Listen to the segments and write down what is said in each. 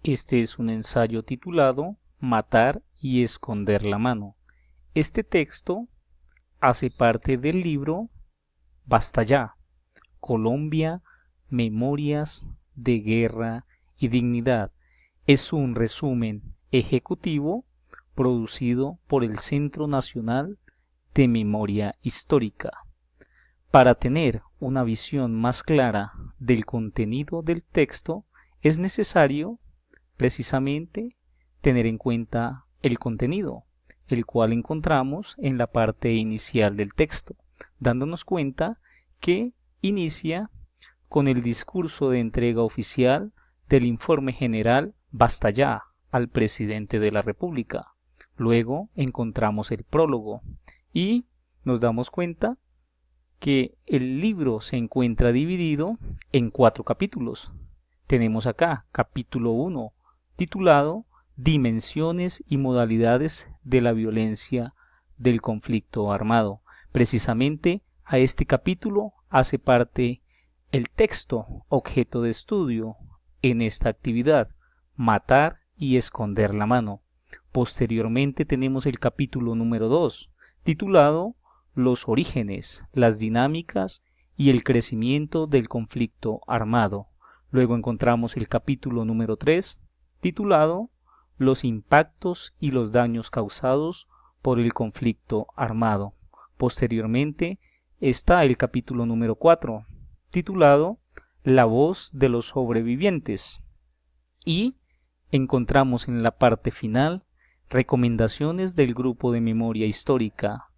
Este es un ensayo titulado Matar y esconder la mano. Este texto hace parte del libro Basta ya, Colombia, Memorias de Guerra y Dignidad. Es un resumen ejecutivo producido por el Centro Nacional de Memoria Histórica. Para tener una visión más clara del contenido del texto, es necesario precisamente tener en cuenta el contenido, el cual encontramos en la parte inicial del texto, dándonos cuenta que inicia con el discurso de entrega oficial del informe general Basta ya al presidente de la República. Luego encontramos el prólogo y nos damos cuenta que el libro se encuentra dividido en 4 capítulos. Tenemos acá capítulo 1, titulado Dimensiones y modalidades de la violencia del conflicto armado. Precisamente a este capítulo hace parte el texto objeto de estudio en esta actividad, matar y esconder la mano. Posteriormente tenemos el capítulo número 2, titulado Los orígenes, las dinámicas y el crecimiento del conflicto armado. Luego encontramos el capítulo número 3, titulado Los impactos y los daños causados por el conflicto armado. Posteriormente está el capítulo número 4, titulado La voz de los sobrevivientes. Y encontramos en la parte final recomendaciones del grupo de memoria histórica.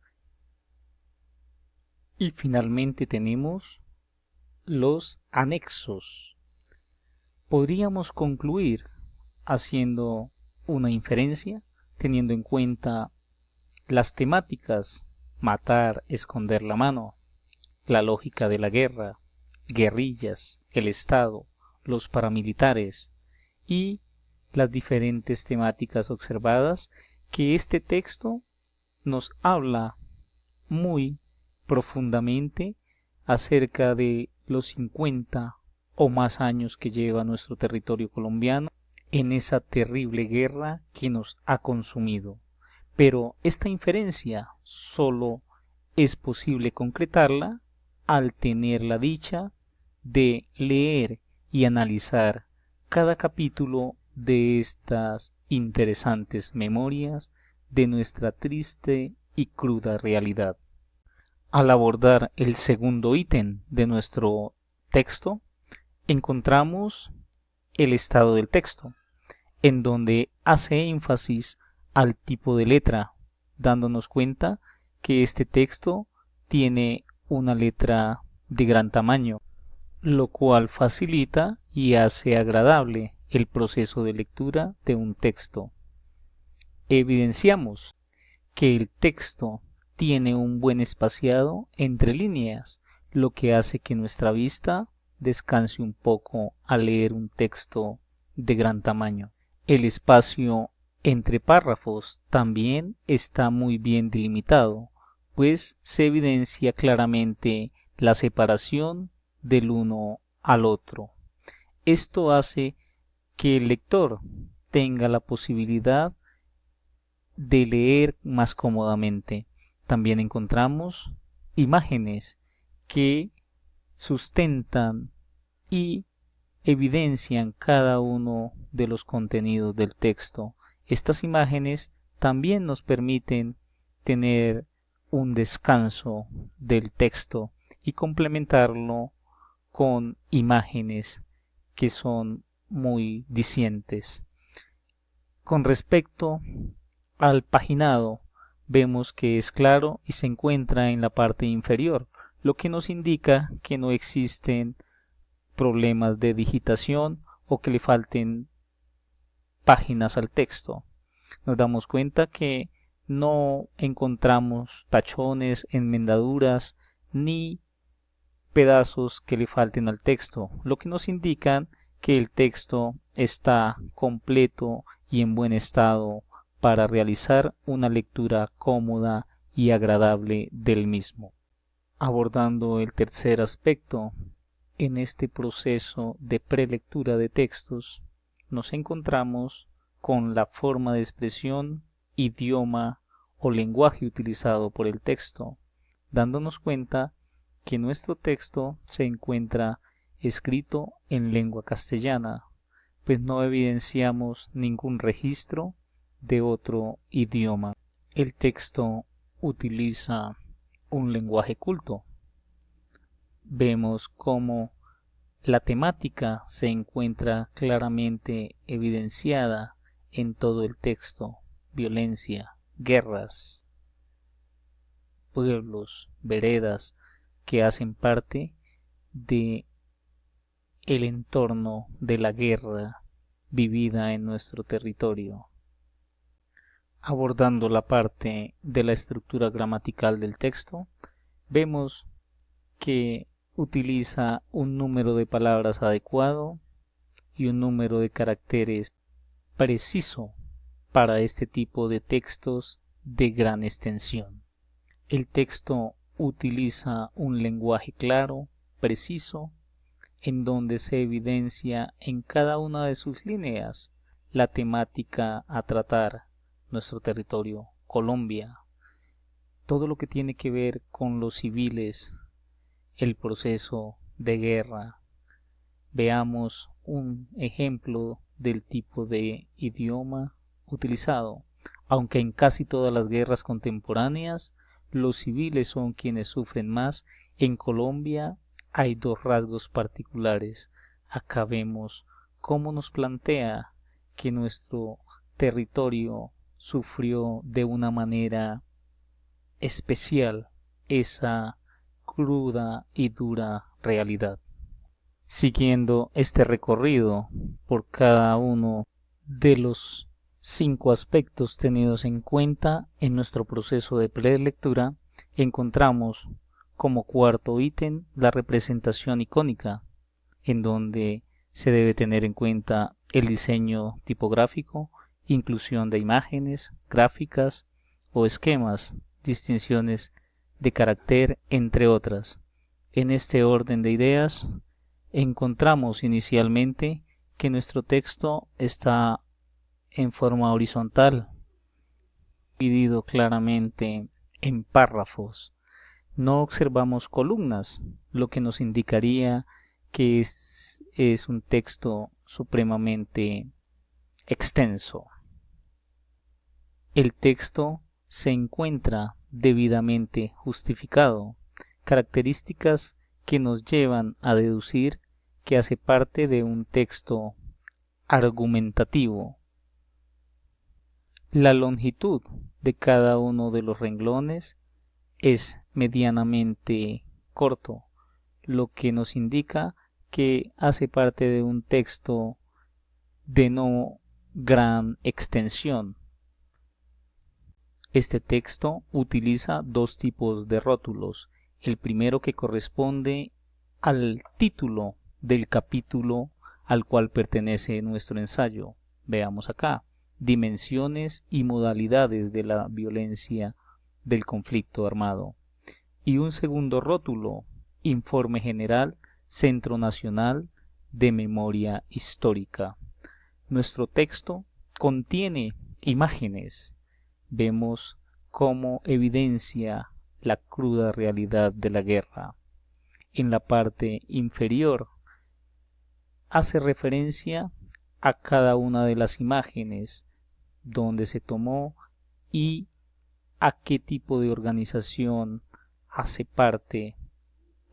Y finalmente tenemos los anexos. Podríamos concluir haciendo una inferencia, teniendo en cuenta las temáticas: matar, esconder la mano, la lógica de la guerra, guerrillas, el Estado, los paramilitares y las diferentes temáticas observadas, que este texto nos habla muy profundamente acerca de los 50 o más años que lleva nuestro territorio colombiano en esa terrible guerra que nos ha consumido. Pero esta inferencia solo es posible concretarla al tener la dicha de leer y analizar cada capítulo de estas interesantes memorias de nuestra triste y cruda realidad. Al abordar el segundo ítem de nuestro texto, encontramos el estado del texto, en donde hace énfasis al tipo de letra, dándonos cuenta que este texto tiene una letra de gran tamaño, lo cual facilita y hace agradable el proceso de lectura de un texto. Evidenciamos que el texto tiene un buen espaciado entre líneas, lo que hace que nuestra vista descanse un poco al leer un texto de gran tamaño. El espacio entre párrafos también está muy bien delimitado, pues se evidencia claramente la separación del uno al otro. Esto hace que el lector tenga la posibilidad de leer más cómodamente. También encontramos imágenes que sustentan y evidencian cada uno de los contenidos del texto. Estas imágenes también nos permiten tener un descanso del texto y complementarlo con imágenes que son muy dicientes. Con respecto al paginado, vemos que es claro y se encuentra en la parte inferior, lo que nos indica que no existen problemas de digitación o que le falten páginas al texto. Nos damos cuenta que no encontramos tachones, enmendaduras ni pedazos que le falten al texto, lo que nos indican que el texto está completo y en buen estado para realizar una lectura cómoda y agradable del mismo. Abordando el tercer aspecto en este proceso de prelectura de textos, nos encontramos con la forma de expresión, idioma o lenguaje utilizado por el texto, dándonos cuenta que nuestro texto se encuentra escrito en lengua castellana, pues no evidenciamos ningún registro de otro idioma. El texto utiliza un lenguaje culto. Vemos cómo la temática se encuentra claramente evidenciada en todo el texto: violencia, guerras, pueblos, veredas que hacen parte de el entorno de la guerra vivida en nuestro territorio. Abordando la parte de la estructura gramatical del texto, vemos que utiliza un número de palabras adecuado y un número de caracteres preciso para este tipo de textos de gran extensión. El texto utiliza un lenguaje claro, preciso, en donde se evidencia en cada una de sus líneas la temática a tratar: nuestro territorio, Colombia, todo lo que tiene que ver con los civiles, el proceso de guerra. Veamos un ejemplo del tipo de idioma utilizado. Aunque en casi todas las guerras contemporáneas los civiles son quienes sufren más, en Colombia hay dos rasgos particulares. Acá vemos cómo nos plantea que nuestro territorio sufrió de una manera especial esa cruda y dura realidad. Siguiendo este recorrido por cada uno de los 5 aspectos tenidos en cuenta en nuestro proceso de prelectura, encontramos como cuarto ítem la representación icónica, en donde se debe tener en cuenta el diseño tipográfico, inclusión de imágenes, gráficas o esquemas, distinciones de carácter, entre otras. En este orden de ideas, encontramos inicialmente que nuestro texto está en forma horizontal, dividido claramente en párrafos. No observamos columnas, lo que nos indicaría que es un texto supremamente extenso. El texto se encuentra debidamente justificado, características que nos llevan a deducir que hace parte de un texto argumentativo. La longitud de cada uno de los renglones es medianamente corto, lo que nos indica que hace parte de un texto de no gran extensión. Este texto utiliza dos tipos de rótulos. El primero, que corresponde al título del capítulo al cual pertenece nuestro ensayo. Veamos acá: dimensiones y modalidades de la violencia del conflicto armado. Y un segundo rótulo: informe general, Centro Nacional de Memoria Histórica. Nuestro texto contiene imágenes. Vemos cómo evidencia la cruda realidad de la guerra. En la parte inferior hace referencia a cada una de las imágenes, dónde se tomó y a qué tipo de organización hace parte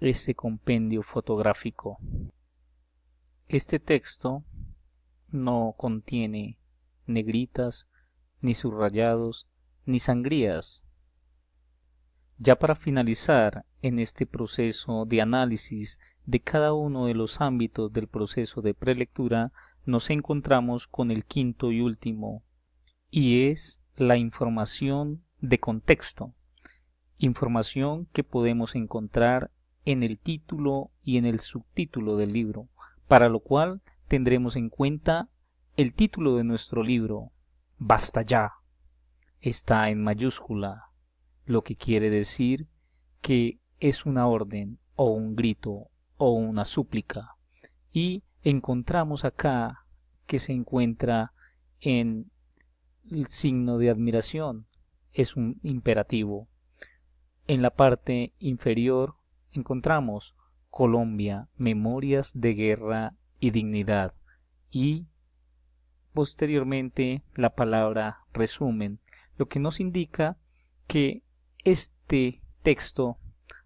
este compendio fotográfico. Este texto no contiene negritas, ni subrayados, ni sangrías. Ya para finalizar en este proceso de análisis de cada uno de los ámbitos del proceso de prelectura, nos encontramos con el quinto y último, y es la información de contexto. Información que podemos encontrar en el título y en el subtítulo del libro, para lo cual tendremos en cuenta el título de nuestro libro: Basta ya. Está en mayúscula, lo que quiere decir que es una orden o un grito o una súplica. Y encontramos acá que se encuentra en el signo de admiración, es un imperativo. En la parte inferior encontramos Colombia, memorias de guerra y dignidad, y posteriormente la palabra resumen, lo que nos indica que este texto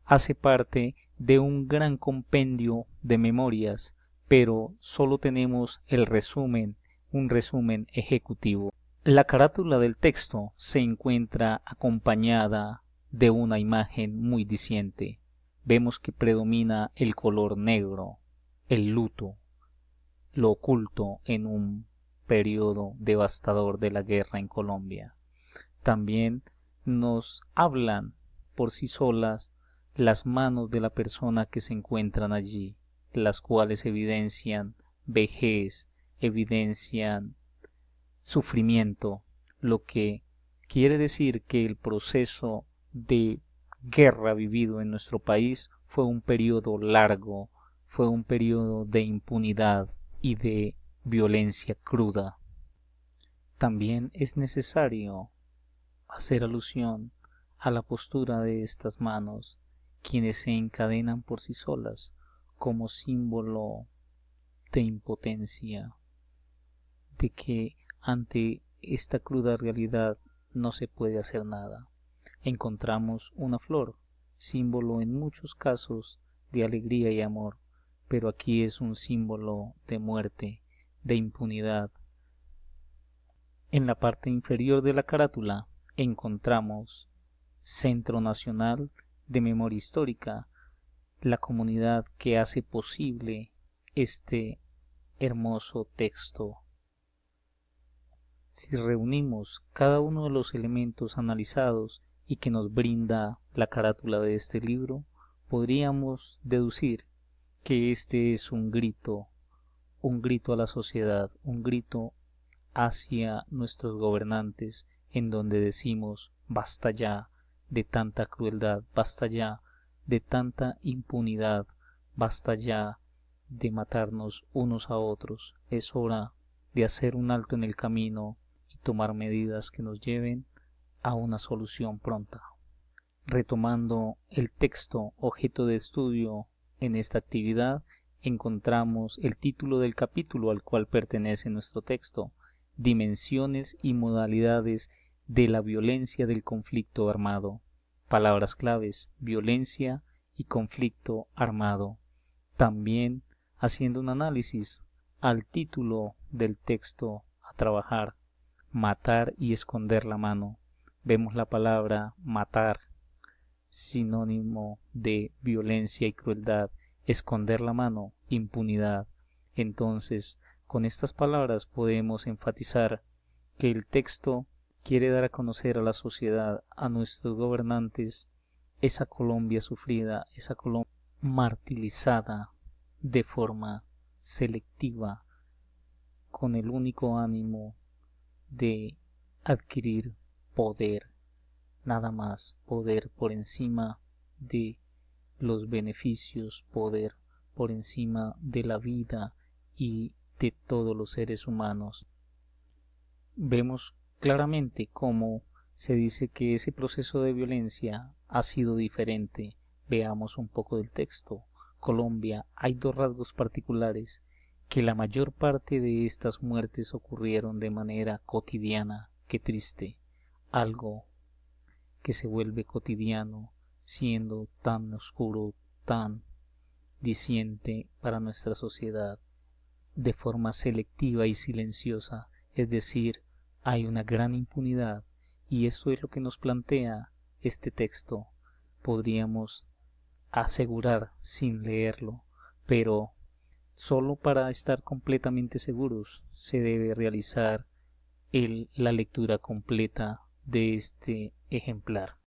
hace parte de un gran compendio de memorias, pero solo tenemos el resumen, un resumen ejecutivo. La carátula del texto se encuentra acompañada de una imagen muy diciente. Vemos que predomina el color negro, el luto, lo oculto en un periodo devastador de la guerra en Colombia. También nos hablan por sí solas las manos de la persona que se encuentran allí, las cuales evidencian vejez, evidencian sufrimiento, lo que quiere decir que el proceso de guerra vivido en nuestro país fue un periodo largo, fue un periodo de impunidad y de violencia cruda. También es necesario hacer alusión a la postura de estas manos, quienes se encadenan por sí solas como símbolo de impotencia, de que ante esta cruda realidad no se puede hacer nada. Encontramos una flor, símbolo en muchos casos de alegría y amor, pero aquí es un símbolo de muerte, de impunidad. En la parte inferior de la carátula encontramos Centro Nacional de Memoria Histórica, la comunidad que hace posible este hermoso texto. Si reunimos cada uno de los elementos analizados y que nos brinda la carátula de este libro, podríamos deducir que este es un grito a la sociedad, un grito hacia nuestros gobernantes, en donde decimos basta ya de tanta crueldad, basta ya de tanta impunidad, basta ya de matarnos unos a otros. Es hora de hacer un alto en el camino y tomar medidas que nos lleven a una solución pronta. Retomando el texto objeto de estudio en esta actividad, encontramos el título del capítulo al cual pertenece nuestro texto: Dimensiones y modalidades de la violencia del conflicto armado. Palabras claves: violencia y conflicto armado. También haciendo un análisis al título del texto a trabajar: matar y esconder la mano. Vemos la palabra matar, sinónimo de violencia y crueldad; esconder la mano, impunidad. Entonces, con estas palabras podemos enfatizar que el texto quiere dar a conocer a la sociedad, a nuestros gobernantes, esa Colombia sufrida, esa Colombia martirizada de forma selectiva, con el único ánimo de adquirir poder, nada más, poder por encima de los beneficios, poder por encima de la vida y de todos los seres humanos. Vemos claramente cómo se dice que ese proceso de violencia ha sido diferente. Veamos un poco del texto. Colombia, hay dos rasgos particulares: que la mayor parte de estas muertes ocurrieron de manera cotidiana. Qué triste, algo que se vuelve cotidiano, siendo tan oscuro, tan diciente para nuestra sociedad, de forma selectiva y silenciosa, es decir, hay una gran impunidad, y eso es lo que nos plantea este texto. Podríamos asegurar sin leerlo, pero solo para estar completamente seguros se debe realizar la lectura completa de este ejemplar.